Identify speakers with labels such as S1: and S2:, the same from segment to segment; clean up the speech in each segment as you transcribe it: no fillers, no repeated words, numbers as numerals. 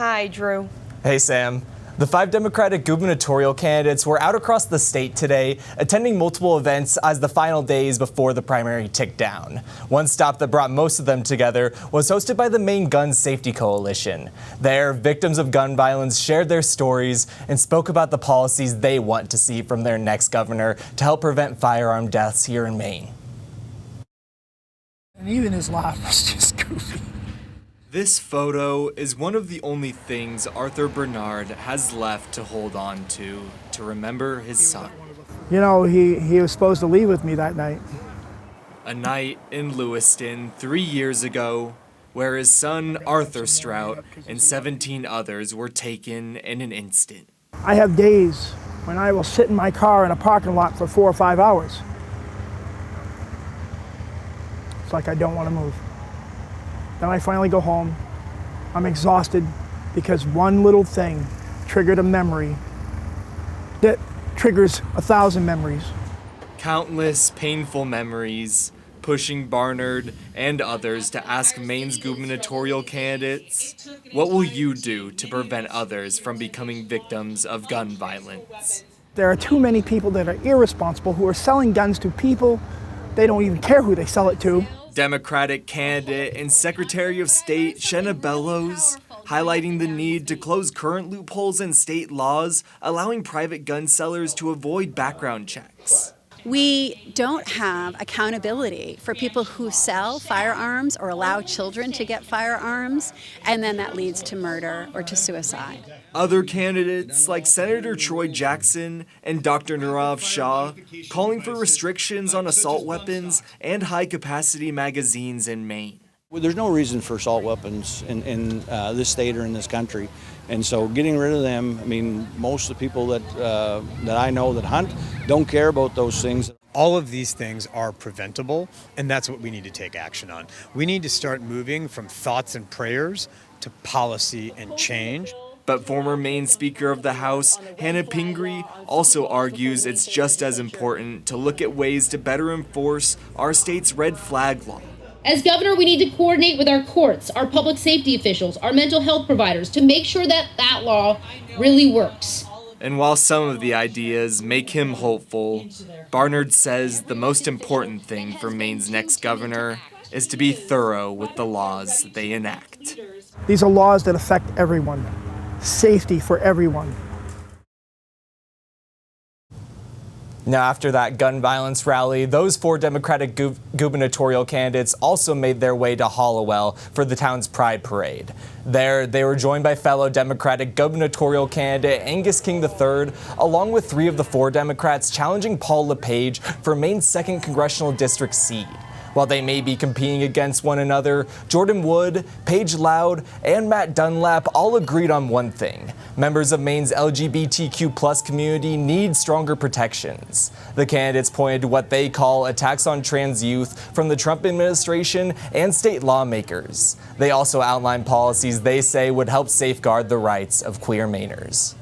S1: Hi, Drew.
S2: Hey, Sam. The 5 Democratic gubernatorial candidates were out across the state today, attending multiple events as the final days before the primary ticked down. One stop that brought most of them together was hosted by the Maine Gun Safety Coalition. There, victims of gun violence shared their stories and spoke about the policies they want to see from their next governor to help prevent firearm deaths here in Maine.
S3: And even his laugh was just goofy.
S2: This photo is one of the only things Arthur Bernard has left to hold on to remember his son.
S3: You know, he was supposed to leave with me that night.
S2: A night in Lewiston 3 years ago, where his son Arthur Strout and 17 others were taken in an instant.
S3: I have days when I will sit in my car in a parking lot for 4 or 5 hours. It's like I don't want to move. Then I finally go home. I'm exhausted because one little thing triggered a memory that triggers 1,000 memories.
S2: Countless painful memories pushing Barnard and others to ask Maine's gubernatorial candidates, what will you do to prevent others from becoming victims of gun violence?
S3: There are too many people that are irresponsible who are selling guns to people they don't even care who they sell it to.
S2: Democratic candidate and Secretary of State Shenna Bellows highlighting the need to close current loopholes in state laws, allowing private gun sellers to avoid background checks.
S4: We don't have accountability for people who sell firearms or allow children to get firearms, and then that leads to murder or to suicide.
S2: Other candidates like Senator Troy Jackson and Dr. Nirav Shah calling for restrictions on assault weapons and high-capacity magazines in Maine.
S5: Well, there's no reason for assault weapons in this state or in this country, and so getting rid of them, I mean, most of the people that I know that hunt don't care about those things.
S6: All of these things are preventable, and that's what we need to take action on. We need to start moving from thoughts and prayers to policy and change.
S2: But former Maine Speaker of the House, Hannah Pingree, also argues it's just as important to look at ways to better enforce our state's red flag law.
S7: As governor, we need to coordinate with our courts, our public safety officials, our mental health providers to make sure that that law really works.
S2: And while some of the ideas make him hopeful, Barnard says the most important thing for Maine's next governor is to be thorough with the laws they enact.
S3: These are laws that affect everyone. Safety for everyone.
S2: Now, after that gun violence rally, those 4 Democratic gubernatorial candidates also made their way to Hallowell for the town's Pride Parade. There, they were joined by fellow Democratic gubernatorial candidate Angus King III, along with 3 of the 4 Democrats challenging Paul LePage for Maine's 2nd Congressional District seat. While they may be competing against one another, Jordan Wood, Paige Loud, and Matt Dunlap all agreed on one thing. Members of Maine's LGBTQ+ community need stronger protections. The candidates pointed to what they call attacks on trans youth from the Trump administration and state lawmakers. They also outlined policies they say would help safeguard the rights of queer Mainers.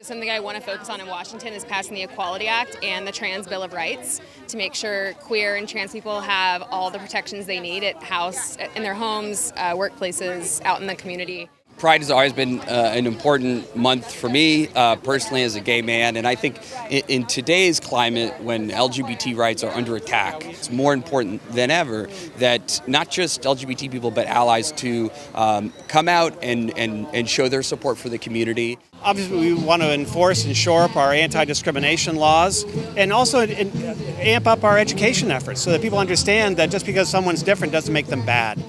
S8: Something I want to focus on in Washington is passing the Equality Act and the Trans Bill of Rights to make sure queer and trans people have all the protections they need at house, in their homes, workplaces, out in the community.
S9: Pride has always been an important month for me personally as a gay man, and I think in today's climate when LGBT rights are under attack, it's more important than ever that not just LGBT people but allies to come out and show their support for the community.
S10: Obviously, we want to enforce and shore up our anti-discrimination laws and also amp up our education efforts so that people understand that just because someone's different doesn't make them bad.